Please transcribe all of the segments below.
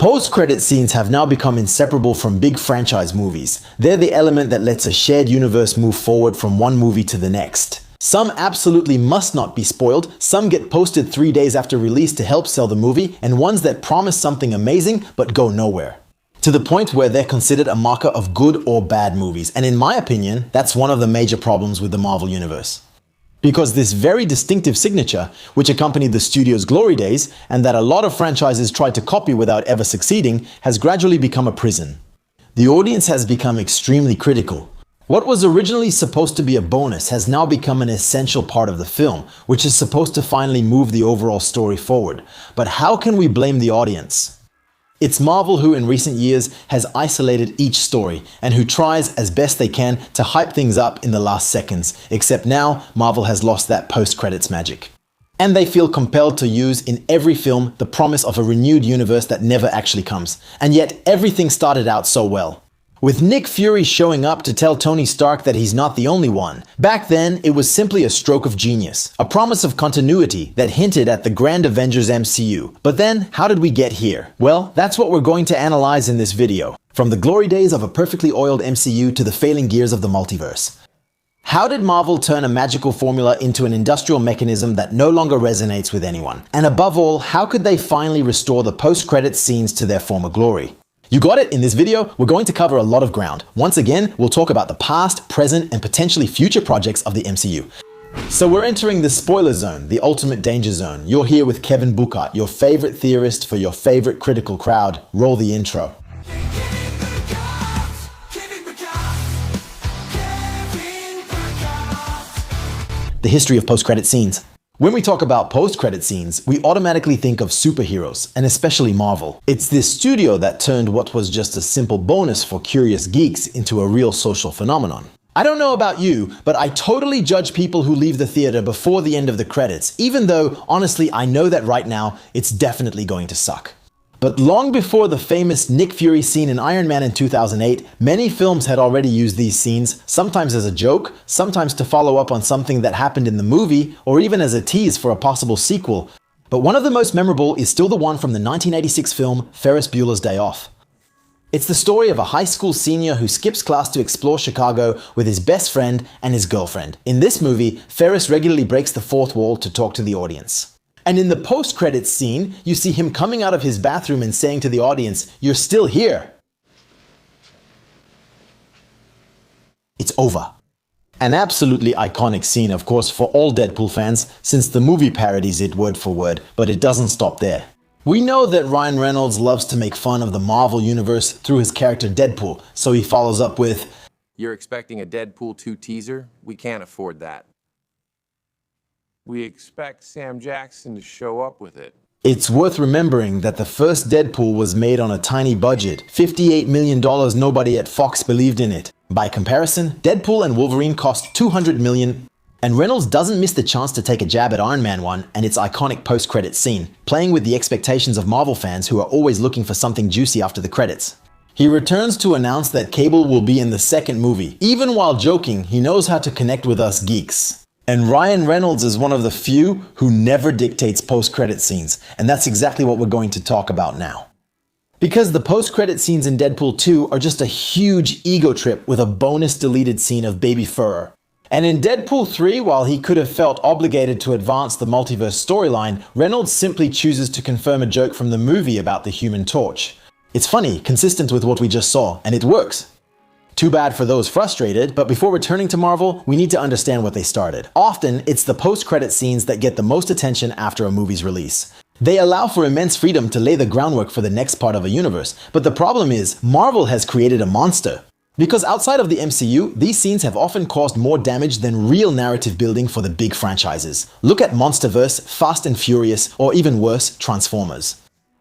Post-credit scenes have now become inseparable from big franchise movies. They're the element that lets a shared universe move forward from one movie to the next. Some absolutely must not be spoiled, some get posted 3 days after release to help sell the movie, and ones that promise something amazing but go nowhere. To the point where they're considered a marker of good or bad movies, and in my opinion, that's one of the major problems with the Marvel Universe. Because this very distinctive signature, which accompanied the studio's glory days, and that a lot of franchises tried to copy without ever succeeding, has gradually become a prison. The audience has become extremely critical. What was originally supposed to be a bonus has now become an essential part of the film, which is supposed to finally move the overall story forward. But how can we blame the audience? It's Marvel who in recent years has isolated each story and who tries as best they can to hype things up in the last seconds, except now Marvel has lost that post-credits magic. And they feel compelled to use in every film the promise of a renewed universe that never actually comes. And yet everything started out so well. With Nick Fury showing up to tell Tony Stark that he's not the only one. Back then, it was simply a stroke of genius, a promise of continuity that hinted at the grand Avengers MCU. But then, how did we get here? Well, that's what we're going to analyze in this video. From the glory days of a perfectly oiled MCU to the failing gears of the multiverse. How did Marvel turn a magical formula into an industrial mechanism that no longer resonates with anyone? And above all, how could they finally restore the post-credits scenes to their former glory? You got it, in this video, we're going to cover a lot of ground. Once again, we'll talk about the past, present, and potentially future projects of the MCU. So we're entering the spoiler zone, the ultimate danger zone. You're here with Kevin Buchart, your favorite theorist for your favorite critical crowd. Roll the intro. The history of post-credit scenes. When we talk about post-credit scenes, we automatically think of superheroes, and especially Marvel. It's this studio that turned what was just a simple bonus for curious geeks into a real social phenomenon. I don't know about you, but I totally judge people who leave the theater before the end of the credits, even though, honestly, I know that right now, it's definitely going to suck. But long before the famous Nick Fury scene in Iron Man in 2008, many films had already used these scenes, sometimes as a joke, sometimes to follow up on something that happened in the movie, or even as a tease for a possible sequel. But one of the most memorable is still the one from the 1986 film Ferris Bueller's Day Off. It's the story of a high school senior who skips class to explore Chicago with his best friend and his girlfriend. In this movie, Ferris regularly breaks the fourth wall to talk to the audience. And in the post-credits scene, you see him coming out of his bathroom and saying to the audience, "You're still here." It's over. An absolutely iconic scene, of course, for all Deadpool fans, since the movie parodies it word for word, but it doesn't stop there. We know that Ryan Reynolds loves to make fun of the Marvel Universe through his character Deadpool, so he follows up with, "You're expecting a Deadpool 2 teaser? We can't afford that. We expect Sam Jackson to show up with it." It's worth remembering that the first Deadpool was made on a tiny budget, $58 million. Nobody at Fox believed in it. By comparison, Deadpool and Wolverine cost $200 million, and Reynolds doesn't miss the chance to take a jab at Iron Man 1 and its iconic post-credit scene, playing with the expectations of Marvel fans who are always looking for something juicy after the credits. He returns to announce that Cable will be in the second movie. Even while joking, he knows how to connect with us geeks. And Ryan Reynolds is one of the few who never dictates post-credit scenes, and that's exactly what we're going to talk about now. Because the post-credit scenes in Deadpool 2 are just a huge ego trip with a bonus deleted scene of Baby Furrer. And in Deadpool 3, while he could have felt obligated to advance the multiverse storyline, Reynolds simply chooses to confirm a joke from the movie about the Human Torch. It's funny, consistent with what we just saw, and it works. Too bad for those frustrated, but before returning to Marvel, we need to understand what they started. Often, it's the post-credit scenes that get the most attention after a movie's release. They allow for immense freedom to lay the groundwork for the next part of a universe, but the problem is, Marvel has created a monster. Because outside of the MCU, these scenes have often caused more damage than real narrative building for the big franchises. Look at Monsterverse, Fast and Furious, or even worse, Transformers.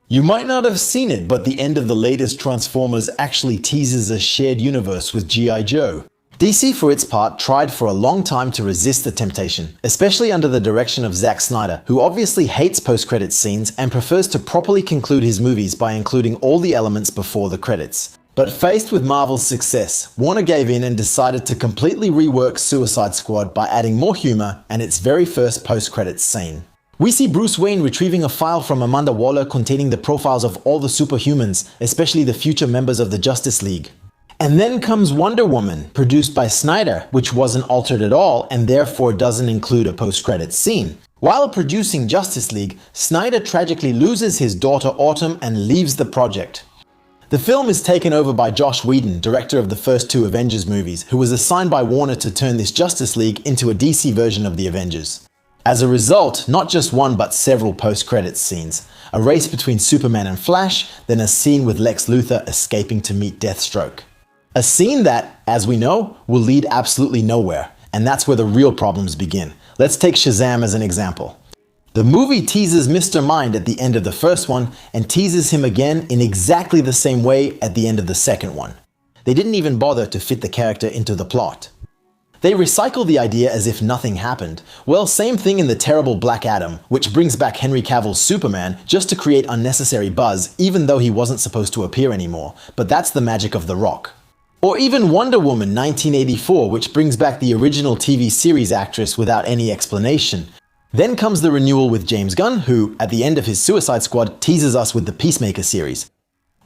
You might not have seen it, but the end of the latest Transformers actually teases a shared universe with G.I. Joe. DC, for its part, tried for a long time to resist the temptation, especially under the direction of Zack Snyder, who obviously hates post-credits scenes and prefers to properly conclude his movies by including all the elements before the credits. But faced with Marvel's success, Warner gave in and decided to completely rework Suicide Squad by adding more humor and its very first post-credits scene. We see Bruce Wayne retrieving a file from Amanda Waller containing the profiles of all the superhumans, especially the future members of the Justice League. And then comes Wonder Woman, produced by Snyder, which wasn't altered at all and therefore doesn't include a post-credits scene. While producing Justice League, Snyder tragically loses his daughter Autumn and leaves the project. The film is taken over by Joss Whedon, director of the first two Avengers movies, who was assigned by Warner to turn this Justice League into a DC version of the Avengers. As a result, not just one but several post-credits scenes. A race between Superman and Flash, then a scene with Lex Luthor escaping to meet Deathstroke. A scene that, as we know, will lead absolutely nowhere, and that's where the real problems begin. Let's take Shazam as an example. The movie teases Mr. Mind at the end of the first one and teases him again in exactly the same way at the end of the second one. They didn't even bother to fit the character into the plot. They recycle the idea as if nothing happened. Well, same thing in the terrible Black Adam, which brings back Henry Cavill's Superman just to create unnecessary buzz even though he wasn't supposed to appear anymore. But that's the magic of The Rock. Or even Wonder Woman 1984, which brings back the original TV series actress without any explanation. Then comes the renewal with James Gunn, who, at the end of his Suicide Squad, teases us with the Peacemaker series.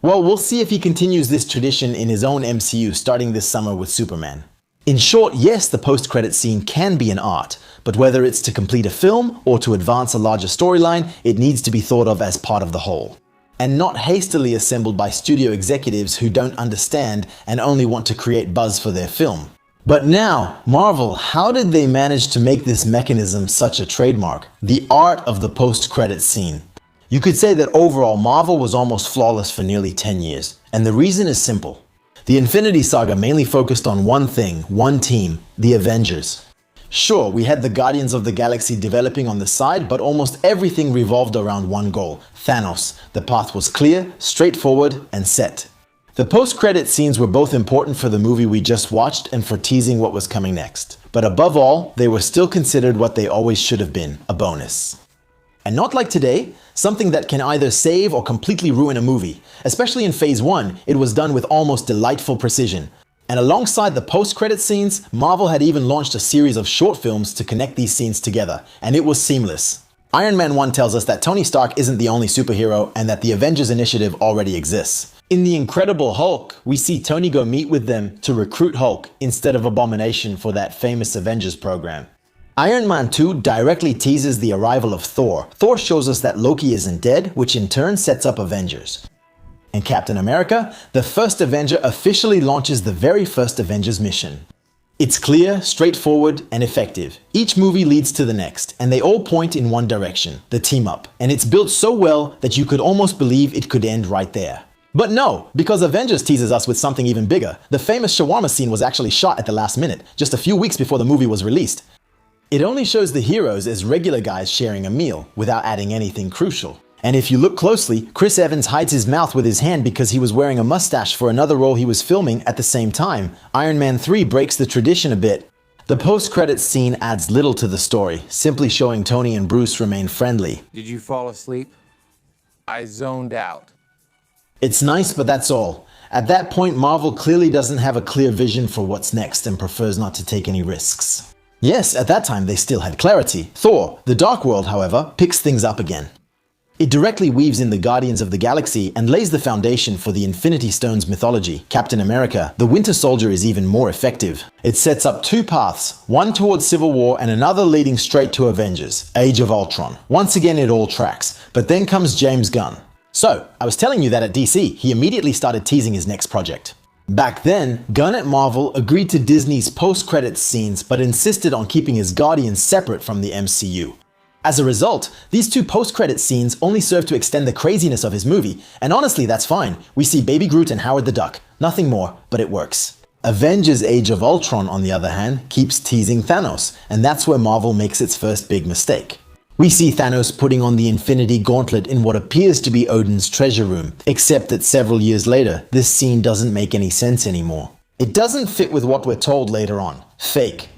Well, we'll see if he continues this tradition in his own MCU starting this summer with Superman. In short, yes, the post-credit scene can be an art, but whether it's to complete a film or to advance a larger storyline, it needs to be thought of as part of the whole. And not hastily assembled by studio executives who don't understand and only want to create buzz for their film. But now, Marvel, how did they manage to make this mechanism such a trademark? The art of the post-credit scene. You could say that overall Marvel was almost flawless for nearly 10 years, and the reason is simple. The Infinity Saga mainly focused on one thing, one team, the Avengers. Sure, we had the Guardians of the Galaxy developing on the side, but almost everything revolved around one goal, Thanos. The path was clear, straightforward, and set. The post-credit scenes were both important for the movie we just watched and for teasing what was coming next. But above all, they were still considered what they always should have been, a bonus. And not like today, something that can either save or completely ruin a movie. Especially in Phase 1, it was done with almost delightful precision. And alongside the post-credit scenes, Marvel had even launched a series of short films to connect these scenes together, and it was seamless. Iron Man 1 tells us that Tony Stark isn't the only superhero and that the Avengers Initiative already exists. In The Incredible Hulk, we see Tony go meet with them to recruit Hulk instead of Abomination for that famous Avengers program. Iron Man 2 directly teases the arrival of Thor. Thor shows us that Loki isn't dead, which in turn sets up Avengers. In Captain America, the first Avenger officially launches the very first Avengers mission. It's clear, straightforward, and effective. Each movie leads to the next, and they all point in one direction, the team up. And it's built so well that you could almost believe it could end right there. But no, because Avengers teases us with something even bigger. The famous shawarma scene was actually shot at the last minute, just a few weeks before the movie was released. It only shows the heroes as regular guys sharing a meal, without adding anything crucial. And if you look closely, Chris Evans hides his mouth with his hand because he was wearing a mustache for another role he was filming at the same time. Iron Man 3 breaks the tradition a bit. The post-credits scene adds little to the story, simply showing Tony and Bruce remain friendly. Did you fall asleep? I zoned out. It's nice, but that's all. At that point, Marvel clearly doesn't have a clear vision for what's next and prefers not to take any risks. Yes, at that time they still had clarity. Thor, The Dark World, however, picks things up again. It directly weaves in the Guardians of the Galaxy and lays the foundation for the Infinity Stones mythology. Captain America, the Winter Soldier, is even more effective. It sets up two paths, one towards Civil War and another leading straight to Avengers, Age of Ultron. Once again it all tracks, but then comes James Gunn. So, I was telling you that at DC, he immediately started teasing his next project. Back then, Gunn at Marvel agreed to Disney's post-credits scenes but insisted on keeping his Guardians separate from the MCU. As a result, these two post-credit scenes only serve to extend the craziness of his movie, and honestly that's fine. We see Baby Groot and Howard the Duck. Nothing more, but it works. Avengers Age of Ultron, on the other hand, keeps teasing Thanos, and that's where Marvel makes its first big mistake. We see Thanos putting on the Infinity Gauntlet in what appears to be Odin's treasure room, except that several years later, this scene doesn't make any sense anymore. It doesn't fit with what we're told later on. Fake.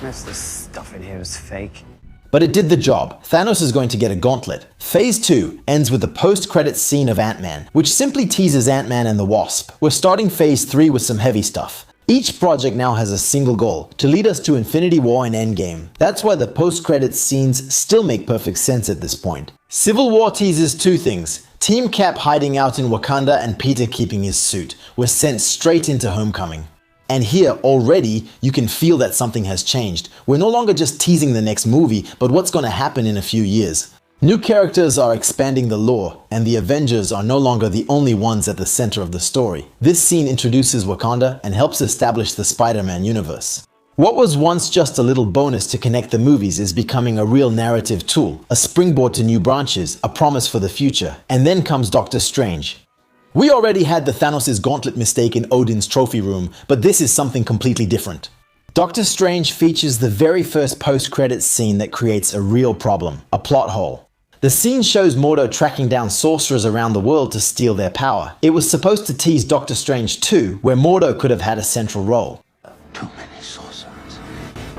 Most of the stuff in here is fake. But it did the job. Thanos is going to get a gauntlet. Phase 2 ends with the post-credits scene of Ant-Man, which simply teases Ant-Man and the Wasp. We're starting Phase 3 with some heavy stuff. Each project now has a single goal, to lead us to Infinity War and Endgame. That's why the post-credits scenes still make perfect sense at this point. Civil War teases two things. Team Cap hiding out in Wakanda and Peter keeping his suit were sent straight into Homecoming. And here, already, you can feel that something has changed. We're no longer just teasing the next movie, but what's going to happen in a few years. New characters are expanding the lore, and the Avengers are no longer the only ones at the center of the story. This scene introduces Wakanda and helps establish the Spider-Man universe. What was once just a little bonus to connect the movies is becoming a real narrative tool, a springboard to new branches, a promise for the future. And then comes Doctor Strange. We already had the Thanos' gauntlet mistake in Odin's trophy room, but this is something completely different. Doctor Strange features the very first post-credits scene that creates a real problem, a plot hole. The scene shows Mordo tracking down sorcerers around the world to steal their power. It was supposed to tease Doctor Strange 2, where Mordo could have had a central role. Too many sorcerers.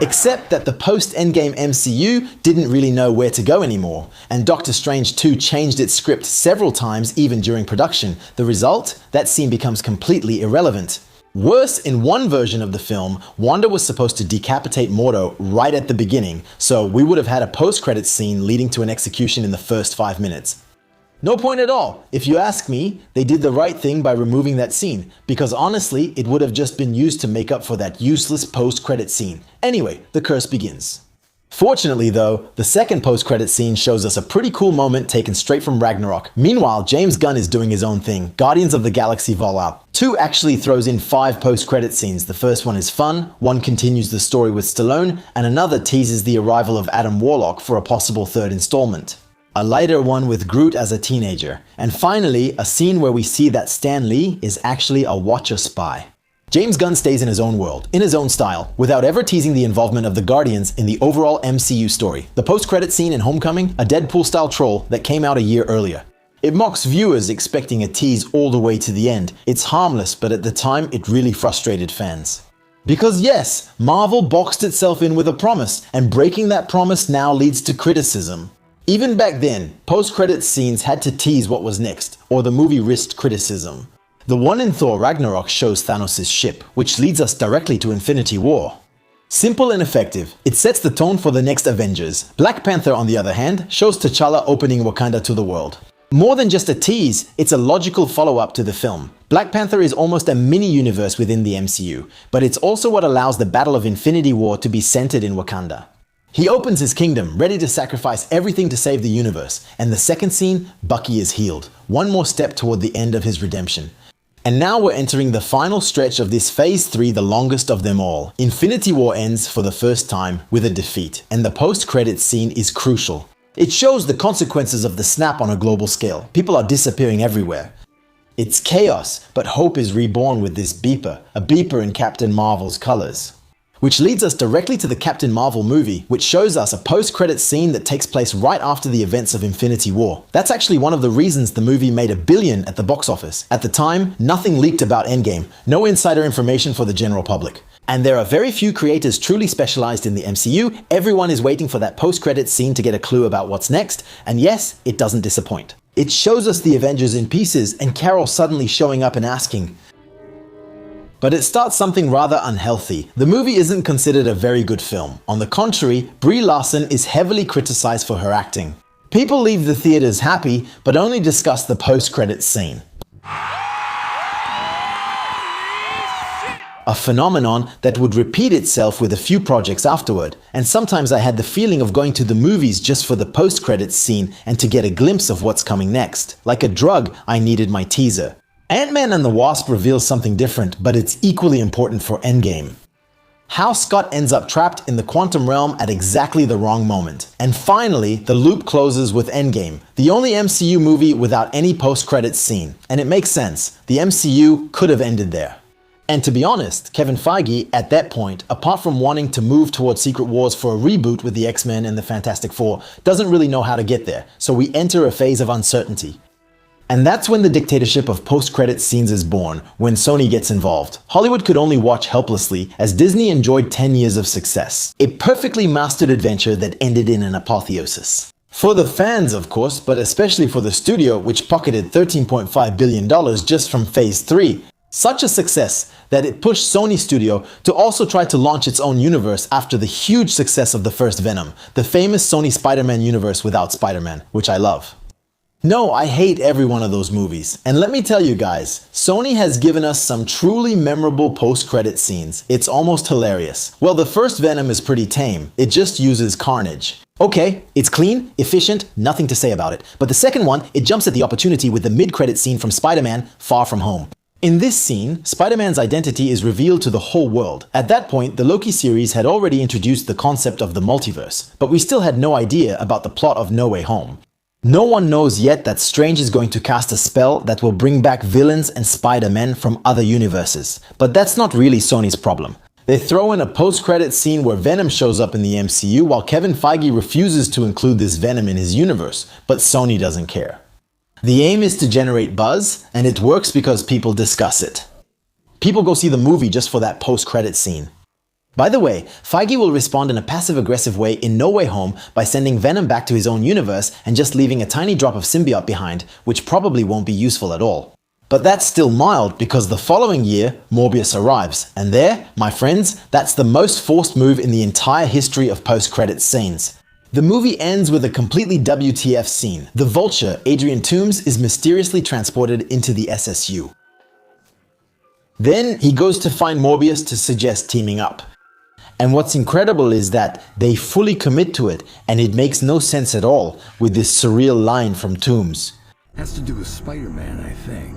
Except that the post-Endgame MCU didn't really know where to go anymore, and Doctor Strange 2 changed its script several times even during production. The result? That scene becomes completely irrelevant. Worse, in one version of the film, Wanda was supposed to decapitate Mordo right at the beginning, so we would have had a post-credits scene leading to an execution in the first 5 minutes. No point at all. If you ask me, they did the right thing by removing that scene, because honestly, it would have just been used to make up for that useless post-credit scene. Anyway, the curse begins. Fortunately though, the second post-credit scene shows us a pretty cool moment taken straight from Ragnarok. Meanwhile, James Gunn is doing his own thing, Guardians of the Galaxy Vol. Out. 2 actually throws in 5 post-credit scenes. The first one is fun, one continues the story with Stallone, and another teases the arrival of Adam Warlock for a possible third installment. A lighter one with Groot as a teenager. And finally, a scene where we see that Stan Lee is actually a Watcher spy. James Gunn stays in his own world, in his own style, without ever teasing the involvement of the Guardians in the overall MCU story. The post-credit scene in Homecoming, a Deadpool-style troll that came out a year earlier. It mocks viewers expecting a tease all the way to the end. It's harmless, but at the time, it really frustrated fans. Because yes, Marvel boxed itself in with a promise, and breaking that promise now leads to criticism. Even back then, post-credit scenes had to tease what was next, or the movie risked criticism. The one in Thor Ragnarok shows Thanos' ship, which leads us directly to Infinity War. Simple and effective, it sets the tone for the next Avengers. Black Panther, on the other hand, shows T'Challa opening Wakanda to the world. More than just a tease, it's a logical follow-up to the film. Black Panther is almost a mini-universe within the MCU, but it's also what allows the Battle of Infinity War to be centered in Wakanda. He opens his kingdom, ready to sacrifice everything to save the universe, and the second scene, Bucky is healed. One more step toward the end of his redemption. And now we're entering the final stretch of this Phase 3, the longest of them all. Infinity War ends for the first time with a defeat, and the post-credits scene is crucial. It shows the consequences of the snap on a global scale. People are disappearing everywhere. It's chaos, but hope is reborn with this beeper, a beeper in Captain Marvel's colors. Which leads us directly to the Captain Marvel movie, which shows us a post-credits scene that takes place right after the events of Infinity War. That's actually one of the reasons the movie made $1 billion at the box office. At the time, nothing leaked about Endgame, no insider information for the general public. And there are very few creators truly specialized in the MCU. Everyone is waiting for that post-credits scene to get a clue about what's next, and yes, it doesn't disappoint. It shows us the Avengers in pieces, and Carol suddenly showing up and asking. But it starts something rather unhealthy. The movie isn't considered a very good film. On the contrary, Brie Larson is heavily criticized for her acting. People leave the theaters happy, but only discuss the post-credits scene. A phenomenon that would repeat itself with a few projects afterward. And sometimes I had the feeling of going to the movies just for the post-credits scene and to get a glimpse of what's coming next. Like a drug, I needed my teaser. Ant-Man and the Wasp reveals something different, but it's equally important for Endgame. How Scott ends up trapped in the quantum realm at exactly the wrong moment. And finally, the loop closes with Endgame, the only MCU movie without any post-credits scene. And it makes sense. The MCU could have ended there. And to be honest, Kevin Feige, at that point, apart from wanting to move towards Secret Wars for a reboot with the X-Men and the Fantastic Four, doesn't really know how to get there. So we enter a phase of uncertainty. And that's when the dictatorship of post-credits scenes is born, when Sony gets involved. Hollywood could only watch helplessly as Disney enjoyed 10 years of success. A perfectly mastered adventure that ended in an apotheosis. For the fans, of course, but especially for the studio, which pocketed $13.5 billion just from Phase 3. Such a success that it pushed Sony Studio to also try to launch its own universe after the huge success of the first Venom, the famous Sony Spider-Man universe without Spider-Man, which I love. No, I hate every one of those movies. And let me tell you guys, Sony has given us some truly memorable post-credit scenes. It's almost hilarious. Well, the first Venom is pretty tame. It just uses carnage. Okay, it's clean, efficient, nothing to say about it. But the second one, it jumps at the opportunity with the mid-credit scene from Spider-Man Far From Home. In this scene, Spider-Man's identity is revealed to the whole world. At that point, the Loki series had already introduced the concept of the multiverse, but we still had no idea about the plot of No Way Home. No one knows yet that Strange is going to cast a spell that will bring back villains and Spider-Man from other universes. But that's not really Sony's problem. They throw in a post-credit scene where Venom shows up in the MCU while Kevin Feige refuses to include this Venom in his universe, but Sony doesn't care. The aim is to generate buzz, and it works because people discuss it. People go see the movie just for that post-credit scene. By the way, Feige will respond in a passive-aggressive way in No Way Home by sending Venom back to his own universe and just leaving a tiny drop of symbiote behind, which probably won't be useful at all. But that's still mild because the following year, Morbius arrives, and there, my friends, that's the most forced move in the entire history of post-credit scenes. The movie ends with a completely WTF scene. The Vulture, Adrian Toomes, is mysteriously transported into the SSU. Then he goes to find Morbius to suggest teaming up. And what's incredible is that they fully commit to it, and it makes no sense at all with this surreal line from Toomes. Has to do with Spider-Man, I think.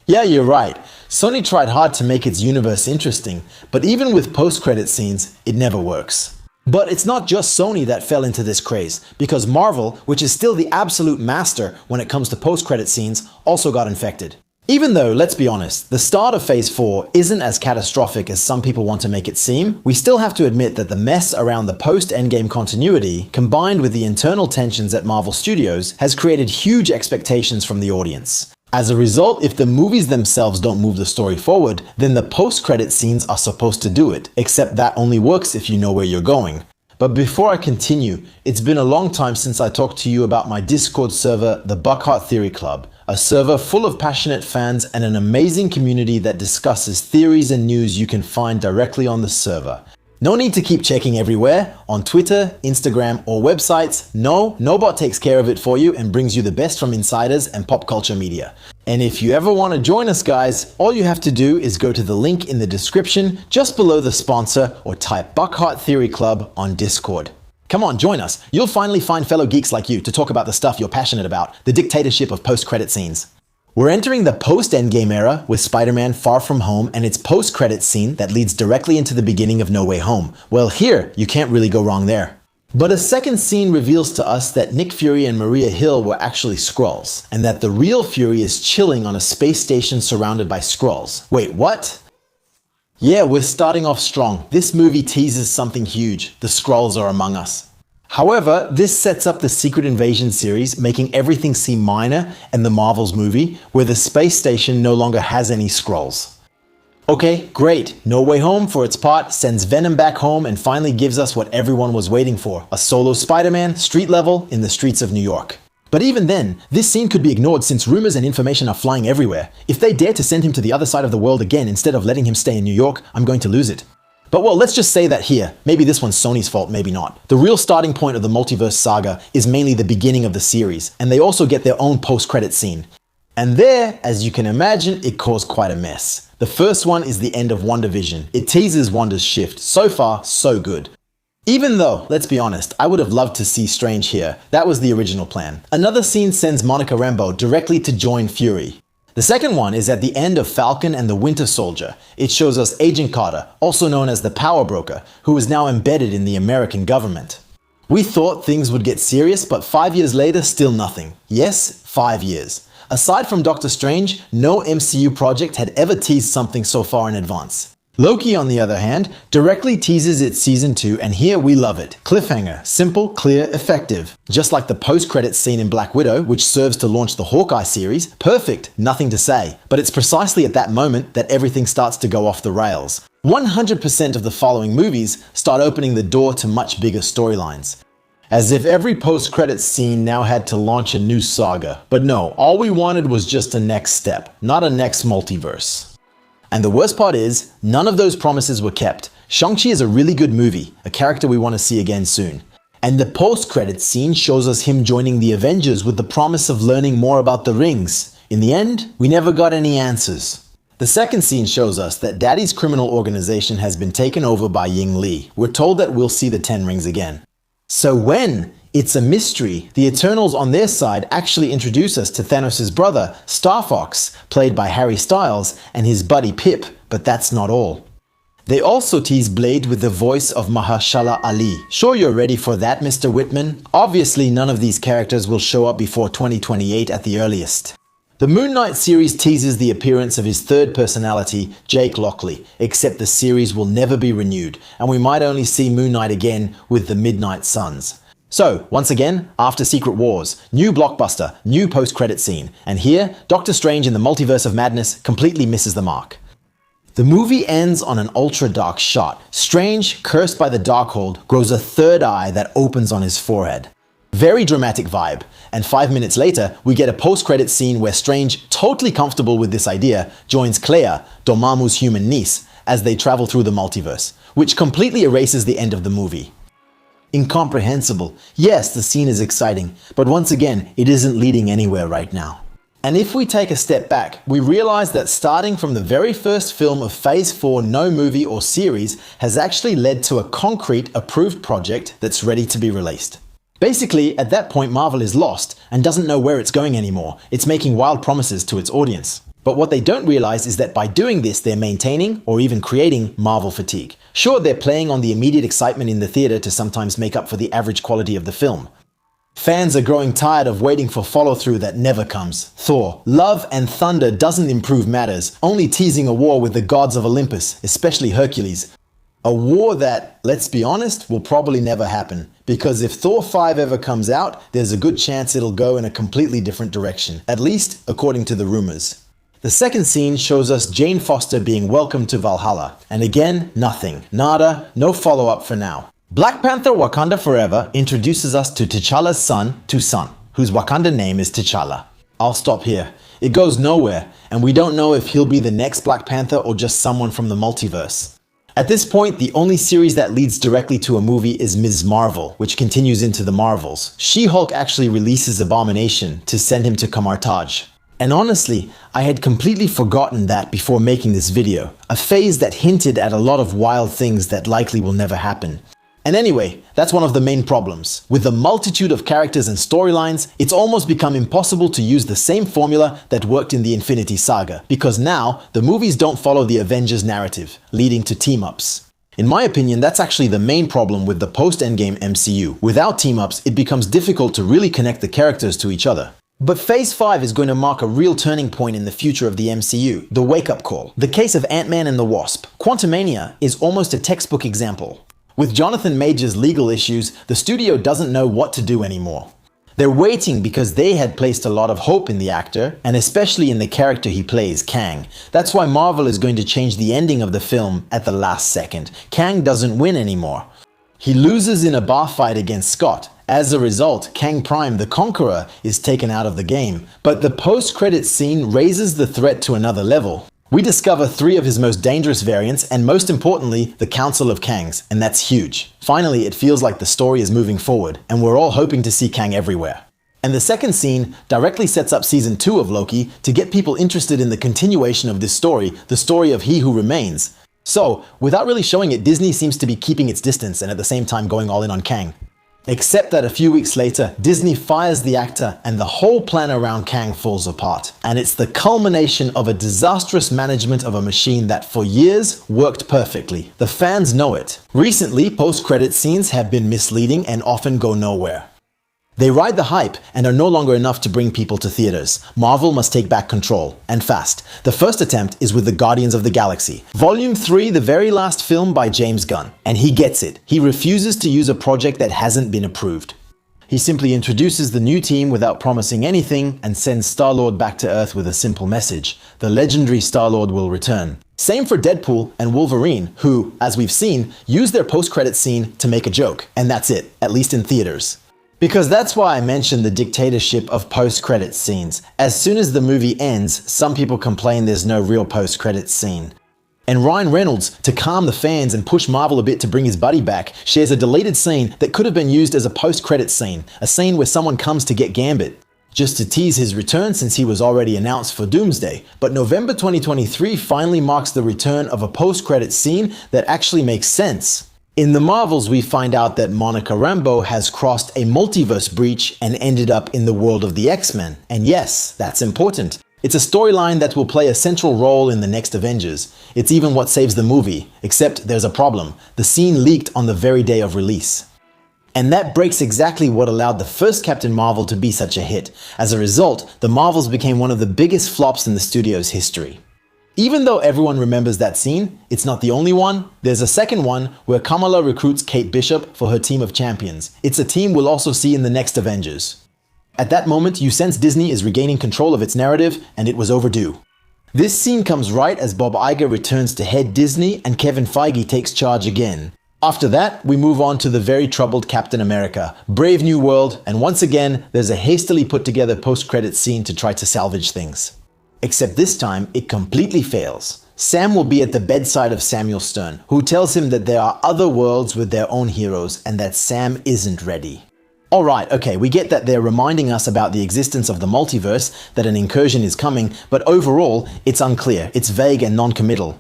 Yeah, you're right. Sony tried hard to make its universe interesting, but even with post-credit scenes, it never works. But it's not just Sony that fell into this craze, because Marvel, which is still the absolute master when it comes to post-credit scenes, also got infected. Even though, let's be honest, the start of Phase 4 isn't as catastrophic as some people want to make it seem, we still have to admit that the mess around the post-Endgame continuity, combined with the internal tensions at Marvel Studios, has created huge expectations from the audience. As a result, if the movies themselves don't move the story forward, then the post-credit scenes are supposed to do it, except that only works if you know where you're going. But before I continue, it's been a long time since I talked to you about my Discord server, the Buckhart Theory Club, a server full of passionate fans and an amazing community that discusses theories and news you can find directly on the server. No need to keep checking everywhere, on Twitter, Instagram, or websites. No, Nobot takes care of it for you and brings you the best from insiders and pop culture media. And if you ever want to join us guys, all you have to do is go to the link in the description just below the sponsor or type Buckhart Theory Club on Discord. Come on, join us. You'll finally find fellow geeks like you to talk about the stuff you're passionate about, the dictatorship of post-credit scenes. We're entering the post-Endgame era with Spider-Man Far From Home and its post-credit scene that leads directly into the beginning of No Way Home. Well, here, you can't really go wrong there. But a second scene reveals to us that Nick Fury and Maria Hill were actually Skrulls, and that the real Fury is chilling on a space station surrounded by Skrulls. Wait, what? Yeah, we're starting off strong. This movie teases something huge. The Skrulls are among us. However, this sets up the Secret Invasion series, making everything seem minor, and the Marvels movie, where the space station no longer has any Skrulls. Okay, great. No Way Home, for its part, sends Venom back home and finally gives us what everyone was waiting for, a solo Spider-Man, street level, in the streets of New York. But even then, this scene could be ignored since rumors and information are flying everywhere. If they dare to send him to the other side of the world again instead of letting him stay in New York, I'm going to lose it. But well, let's just say that here. Maybe this one's Sony's fault, maybe not. The real starting point of the multiverse saga is mainly the beginning of the series, and they also get their own post-credit scene. And there, as you can imagine, it caused quite a mess. The first one is the end of WandaVision. It teases Wanda's shift. So far, so good. Even though, let's be honest, I would have loved to see Strange here. That was the original plan. Another scene sends Monica Rambeau directly to join Fury. The second one is at the end of Falcon and the Winter Soldier. It shows us Agent Carter, also known as the Power Broker, who is now embedded in the American government. We thought things would get serious, but 5 years later, still nothing. Yes, 5 years. Aside from Doctor Strange, no MCU project had ever teased something so far in advance. Loki, on the other hand, directly teases its season 2, and here we love it. Cliffhanger. Simple, clear, effective. Just like the post-credits scene in Black Widow, which serves to launch the Hawkeye series. Perfect. Nothing to say. But it's precisely at that moment that everything starts to go off the rails. 100% of the following movies start opening the door to much bigger storylines. As if every post-credits scene now had to launch a new saga. But no, all we wanted was just a next step, not a next multiverse. And the worst part is, none of those promises were kept. Shang-Chi is a really good movie, a character we want to see again soon. And the post-credits scene shows us him joining the Avengers with the promise of learning more about the rings. In the end, we never got any answers. The second scene shows us that Daddy's criminal organization has been taken over by Ying Li. We're told that we'll see the 10 rings again. So when? It's a mystery. The Eternals on their side actually introduce us to Thanos' brother, Star Fox, played by Harry Styles, and his buddy Pip, but that's not all. They also tease Blade with the voice of Mahershala Ali. Sure you're ready for that, Mr. Whitman? Obviously none of these characters will show up before 2028 at the earliest. The Moon Knight series teases the appearance of his third personality, Jake Lockley, except the series will never be renewed, and we might only see Moon Knight again with the Midnight Suns. So, once again, after Secret Wars, new blockbuster, new post-credit scene, and here, Doctor Strange in the Multiverse of Madness completely misses the mark. The movie ends on an ultra-dark shot. Strange, cursed by the Darkhold, grows a third eye that opens on his forehead. Very dramatic vibe, and 5 minutes later, we get a post-credit scene where Strange, totally comfortable with this idea, joins Clea, Dormammu's human niece, as they travel through the multiverse, which completely erases the end of the movie. Incomprehensible. Yes, the scene is exciting, but once again, it isn't leading anywhere right now. And if we take a step back, we realize that starting from the very first film of Phase 4 no movie or series has actually led to a concrete, approved project that's ready to be released. Basically, at that point Marvel is lost and doesn't know where it's going anymore. It's making wild promises to its audience. But what they don't realize is that by doing this, they're maintaining or even creating Marvel fatigue. Sure, they're playing on the immediate excitement in the theater to sometimes make up for the average quality of the film. Fans are growing tired of waiting for follow-through that never comes. Thor, Love and Thunder doesn't improve matters, only teasing a war with the gods of Olympus, especially Hercules. A war that, let's be honest, will probably never happen. Because if Thor 5 ever comes out, there's a good chance it'll go in a completely different direction. At least, according to the rumors. The second scene shows us Jane Foster being welcomed to Valhalla. And again, nothing. Nada, no follow-up for now. Black Panther Wakanda Forever introduces us to T'Challa's son, Toussaint, whose Wakanda name is T'Challa. I'll stop here. It goes nowhere, and we don't know if he'll be the next Black Panther or just someone from the multiverse. At this point, the only series that leads directly to a movie is Ms. Marvel, which continues into the Marvels. She-Hulk actually releases Abomination to send him to Kamartaj. And honestly, I had completely forgotten that before making this video, a phase that hinted at a lot of wild things that likely will never happen. And anyway, that's one of the main problems. With the multitude of characters and storylines, it's almost become impossible to use the same formula that worked in the Infinity Saga, because now the movies don't follow the Avengers narrative, leading to team-ups. In my opinion, that's actually the main problem with the post-Endgame MCU. Without team-ups, it becomes difficult to really connect the characters to each other. But Phase 5 is going to mark a real turning point in the future of the MCU, the wake-up call. The case of Ant-Man and the Wasp. Quantumania is almost a textbook example. With Jonathan Majors' legal issues, the studio doesn't know what to do anymore. They're waiting because they had placed a lot of hope in the actor, and especially in the character he plays, Kang. That's why Marvel is going to change the ending of the film at the last second. Kang doesn't win anymore. He loses in a bar fight against Scott. As a result, Kang Prime, the Conqueror, is taken out of the game. But the post-credits scene raises the threat to another level. We discover 3 of his most dangerous variants, and most importantly, the Council of Kangs, and that's huge. Finally, it feels like the story is moving forward, and we're all hoping to see Kang everywhere. And the second scene directly sets up Season 2 of Loki to get people interested in the continuation of this story, the story of He Who Remains. So, without really showing it, Disney seems to be keeping its distance and at the same time going all in on Kang. Except that a few weeks later, Disney fires the actor and the whole plan around Kang falls apart. And it's the culmination of a disastrous management of a machine that for years worked perfectly. The fans know it. Recently, post-credit scenes have been misleading and often go nowhere. They ride the hype and are no longer enough to bring people to theaters. Marvel must take back control, and fast. The first attempt is with the Guardians of the Galaxy. Volume 3, the very last film by James Gunn. And he gets it. He refuses to use a project that hasn't been approved. He simply introduces the new team without promising anything and sends Star-Lord back to Earth with a simple message. The legendary Star-Lord will return. Same for Deadpool and Wolverine, who, as we've seen, use their post-credit scene to make a joke. And that's it, at least in theaters. Because that's why I mentioned the dictatorship of post-credits scenes. As soon as the movie ends, some people complain there's no real post-credits scene. And Ryan Reynolds, to calm the fans and push Marvel a bit to bring his buddy back, shares a deleted scene that could have been used as a post-credits scene, a scene where someone comes to get Gambit, just to tease his return since he was already announced for Doomsday. But November 2023 finally marks the return of a post-credits scene that actually makes sense. In the Marvels, we find out that Monica Rambeau has crossed a multiverse breach and ended up in the world of the X-Men. And yes, that's important. It's a storyline that will play a central role in the next Avengers. It's even what saves the movie, except there's a problem. The scene leaked on the very day of release. And that breaks exactly what allowed the first Captain Marvel to be such a hit. As a result, the Marvels became one of the biggest flops in the studio's history. Even though everyone remembers that scene, it's not the only one. There's a second one where Kamala recruits Kate Bishop for her team of champions. It's a team we'll also see in the next Avengers. At that moment, you sense Disney is regaining control of its narrative, and it was overdue. This scene comes right as Bob Iger returns to head Disney and Kevin Feige takes charge again. After that, we move on to the very troubled Captain America, Brave New World, and once again, there's a hastily put together post-credits scene to try to salvage things. Except this time, it completely fails. Sam will be at the bedside of Samuel Stern, who tells him that there are other worlds with their own heroes and that Sam isn't ready. Alright, okay, we get that they're reminding us about the existence of the multiverse, that an incursion is coming, but overall, it's unclear, it's vague and non-committal.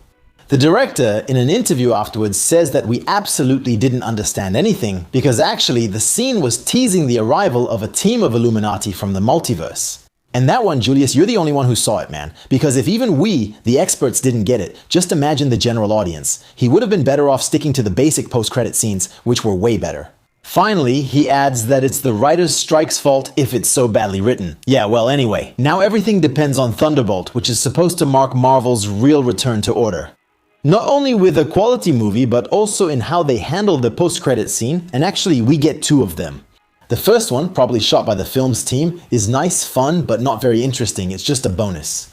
The director, in an interview afterwards, says that we absolutely didn't understand anything, because actually the scene was teasing the arrival of a team of Illuminati from the multiverse. And that one, Julius, you're the only one who saw it, man. Because if even we, the experts, didn't get it, just imagine the general audience. He would have been better off sticking to the basic post-credit scenes, which were way better. Finally, he adds that it's the writer's strike's fault if it's so badly written. Yeah, well, anyway, now everything depends on Thunderbolt, which is supposed to mark Marvel's real return to order. Not only with a quality movie, but also in how they handle the post-credit scene, and actually we get two of them. The first one, probably shot by the film's team, is nice, fun, but not very interesting. It's just a bonus.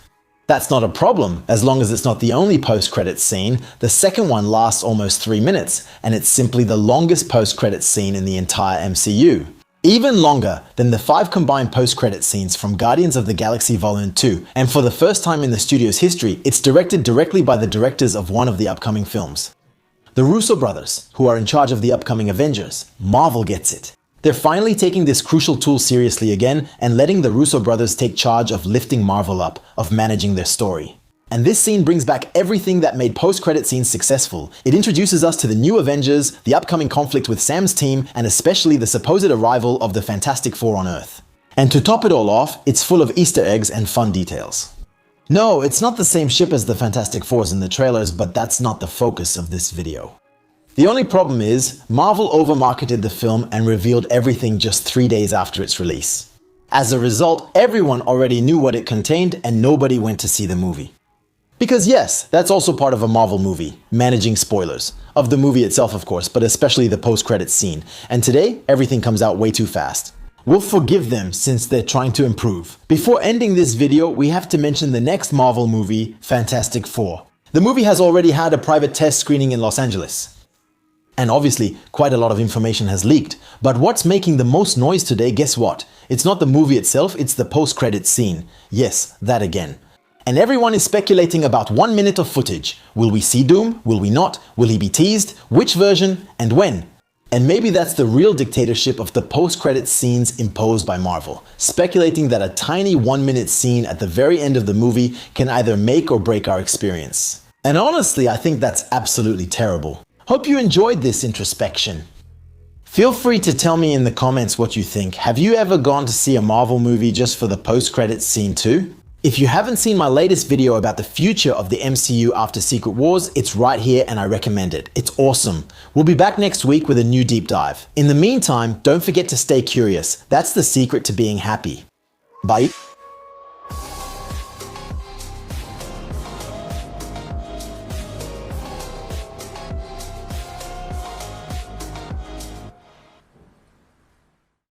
That's not a problem, as long as it's not the only post-credits scene. The second one lasts almost 3 minutes, and it's simply the longest post-credits scene in the entire MCU. Even longer than the 5 combined post-credits scenes from Guardians of the Galaxy Volume 2, and for the first time in the studio's history, it's directed directly by the directors of one of the upcoming films. The Russo brothers, who are in charge of the upcoming Avengers. Marvel gets it. They're finally taking this crucial tool seriously again and letting the Russo brothers take charge of lifting Marvel up, of managing their story. And this scene brings back everything that made post-credit scenes successful. It introduces us to the new Avengers, the upcoming conflict with Sam's team, and especially the supposed arrival of the Fantastic Four on Earth. And to top it all off, it's full of Easter eggs and fun details. No, it's not the same ship as the Fantastic Fours in the trailers, but that's not the focus of this video. The only problem is, Marvel overmarketed the film and revealed everything just 3 days after its release. As a result, everyone already knew what it contained and nobody went to see the movie. Because yes, that's also part of a Marvel movie, managing spoilers. Of the movie itself, of course, but especially the post-credits scene. And today, everything comes out way too fast. We'll forgive them since they're trying to improve. Before ending this video, we have to mention the next Marvel movie, Fantastic Four. The movie has already had a private test screening in Los Angeles. And obviously, quite a lot of information has leaked. But what's making the most noise today, guess what? It's not the movie itself, it's the post-credits scene. Yes, that again. And everyone is speculating about 1 minute of footage. Will we see Doom? Will we not? Will he be teased? Which version? And when? And maybe that's the real dictatorship of the post-credits scenes imposed by Marvel. Speculating that a tiny 1 minute scene at the very end of the movie can either make or break our experience. And honestly, I think that's absolutely terrible. Hope you enjoyed this introspection. Feel free to tell me in the comments what you think. Have you ever gone to see a Marvel movie just for the post-credits scene too? If you haven't seen my latest video about the future of the MCU after Secret Wars, it's right here and I recommend it. It's awesome. We'll be back next week with a new deep dive. In the meantime, don't forget to stay curious. That's the secret to being happy. Bye.